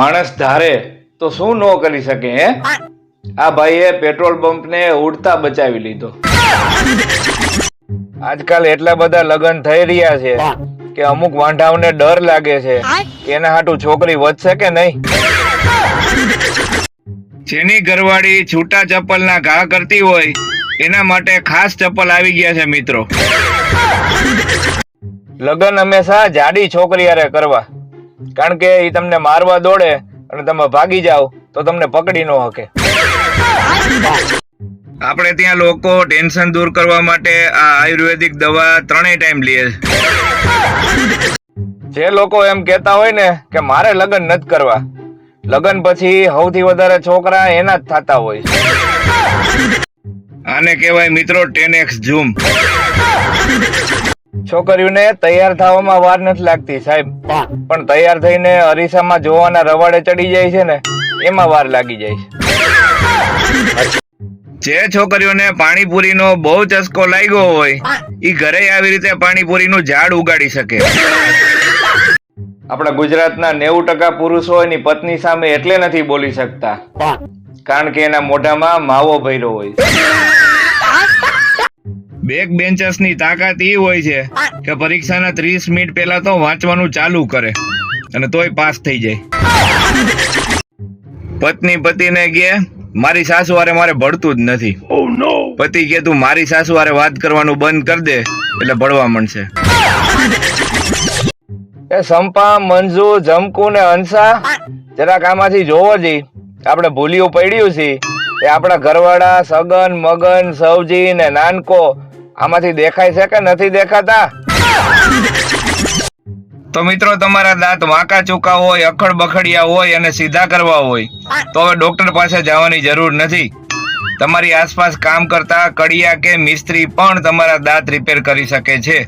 માણસ ધારે તો શું ન કરી શકે હે? આ ભાઈએ પેટ્રોલ પંપ ને ઉડતા બચાવી લીધો. આજકાલ એટલા બધા લગ્ન થઈ રહ્યા છે કે અમુક વાંઢાઓને ડર લાગે છે કે એના હાટુ છોકરી વધશે કે નહીં. જેની ઘરવાળી છૂટા ચપ્પલના ઘા કરતી હોય એના માટે ખાસ ચપ્પલ આવી ગયા છે મિત્રો. લગ્ન હંમેશા જાડી છોકરી હારે કરવા, કારણ કે એ તમને મારવા દોડે અને તમે ભાગી જાઓ તો તમને પકડી ન શકે. આપણે ત્યાં લોકો ટેન્શન દૂર કરવા માટે આ આયુર્વેદિક દવા 3 ટાઈમ લે છે. જે લોકો એમ કહેતા હોય ને કે મારે લગ્ન નથી કરવા, લગ્ન પછી સૌથી વધારે છોકરા એના જ થતા હોય. આને કહેવાય મિત્રો 10x ઝૂમ. છોકરીઓને તૈયાર થવામાં વાર નથી લાગતી સાહેબ, પણ તૈયાર થઈને અરીસામાં જોવાના રવાડે ચડી જાય છે ને એમાં વાર લાગી જાય છે. જે છોકરીઓને પાણીપુરીનો બહુ ચસ્કો લાગ્યો હોય એ ઘરે આવી રીતે પાણીપુરીનું ઝાડ ઉગાડી શકે. આપણા ગુજરાતના 90% પુરુષો એની પત્ની સામે એટલે નથી બોલી શકતા કારણ કે એના મોઢામાં માવો ભર્યો હોય. બેક બેન્ચર્સની તાકાત એ હોય છે કે પરીક્ષાના 30 મિનિટ પહેલા તો વાંચવાનું ચાલુ કરે અને તોય પાસ થઈ જાય. પત્ની પતિને કહે મારી સાસુ હારે મારે ભળતું જ નથી. પતિ કે તું મારી સાસુ હારે વાત કરવાનું બંધ કરી દે એટલે ભળવા મળશે. એ સંપા, મંજુ, જમકુ ને હંસા જરાક આમાંથી જોવો જી. આપણે ભૂલ્યું પડ્યું છે એ આપણા ઘરવાળા સગન, મગન, સવજી ને નાનકો આમાંથી દેખાય છે કે નથી દેખાતા? તો મિત્રો તમારા દાંત વાંકા ચૂકા હોય, અખડ બખડિયા હોય અને સીધા કરવા હોય તો હવે ડોક્ટર પાસે જવાની જરૂર નથી. તમારી આસપાસ કામ કરતા કડિયા કે મિસ્ત્રી પણ તમારા દાંત રિપેર કરી શકે છે.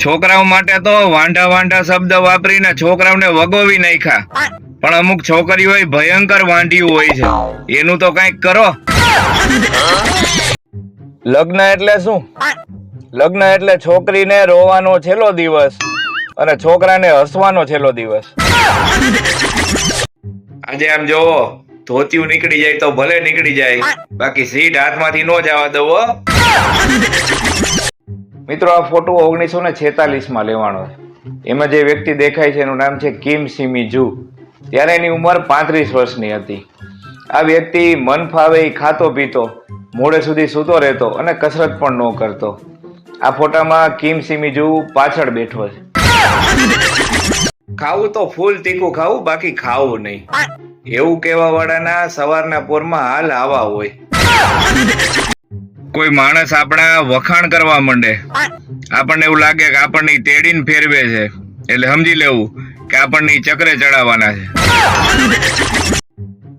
છોકરાઓ માટે તો વાંઢા વાંઢા શબ્દ વાપરીને છોકરાઓને વગોવી નાખ્યા, પણ અમુક છોકરીઓ ભયંકર વાંઢિયું હોય છે. એનું તો કંઈક કરો. લગ્ન એટલે શું? લગ્ન એટલે છોકરીને રોવાનો છેલ્લો દિવસ અને છોકરાને હસવાનો છેલ્લો દિવસ. આજે આમ જોવો, ધોતિયું નીકળી જાય તો ભલે નીકળી જાય, બાકી સીટ હાથમાંથી ન જવા દો. મિત્રો આ ફોટો 1946 માં લેવાનો છે. એમાં જે વ્યક્તિ દેખાય છે એનું નામ છે કિમ સિમી જુ. ત્યારે એની ઉંમર 35 વર્ષની હતી. આ વ્યક્તિ મન ફાવે એ ખાતો પીતો, મોડે સુધી સૂતો રહેતો અને કસરત પણ ન કરતો. આ ફોટામાં કિમ સિમી જુ પાછળ બેઠો છે. ખાવું તો ફૂલ તીખું ખાવું, બાકી ખાવું નહીં, એવું કહેવા વાળાના સવારના પોરમાં હાલ આવા હોય. કોઈ માણસ આપણા વખાણ કરવા માંડે, આપણને એવું લાગે કે આપણને તેડીને ફેરવે છે, એટલે સમજી લેવું કે આપણને ચક્રે ચડાવવાના છે.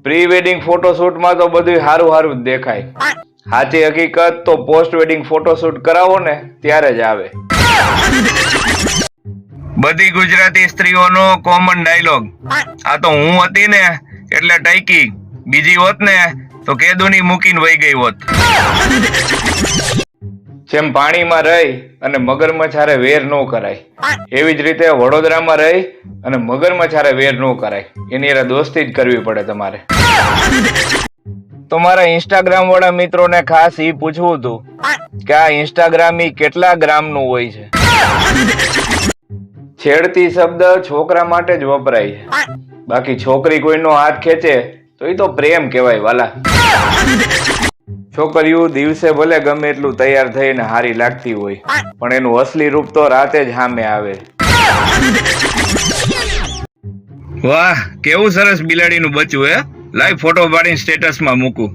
પ્રી વેડિંગ ફોટોશૂટમાં તો બધું સારું સારું જ દેખાય. સાચી હકીકત તો પોસ્ટ વેડિંગ ફોટોશૂટ કરાવો ને ત્યારે જ આવે. બધી ગુજરાતી સ્ત્રીઓનો કોમન ડાયલોગ, આ તો હું હતી ને એટલે ટૈકી, બીજી હોત ને તો કેદુની મૂકીને વહી ગઈ હોત. જેમ પાણીમાં રહી અને મગરમચ્છ હારે વેર ન કરાય, એવી જ રીતે વડોદરામાં રહી અને મગરમચ્છ હારે વેર ન કરાય. એની હારે દોસ્તી જ કરવી પડે તમારે. તો મારા ઇન્સ્ટાગ્રામ વાળા મિત્રોને ખાસ એ પૂછવું હતું કે આ ઇન્સ્ટાગ્રામ કેટલા ગ્રામનું હોય છે? છેડતી શબ્દ છોકરા માટે જ વપરાય છે, બાકી છોકરી કોઈનો હાથ ખેંચે તો એ તો પ્રેમ કહેવાય વાલા. છોકરીઓ દિવસે ભલે ગમે એટલું તૈયાર થઈને હારી લાગતી હોય, પણ એનું અસલી રૂપ તો રાતે જ સામે આવે. વાહ, કેવું સરસ બિલાડીનું બચ્ચું હે! લાઈવ ફોટો પાડીને સ્ટેટસમાં મૂકું.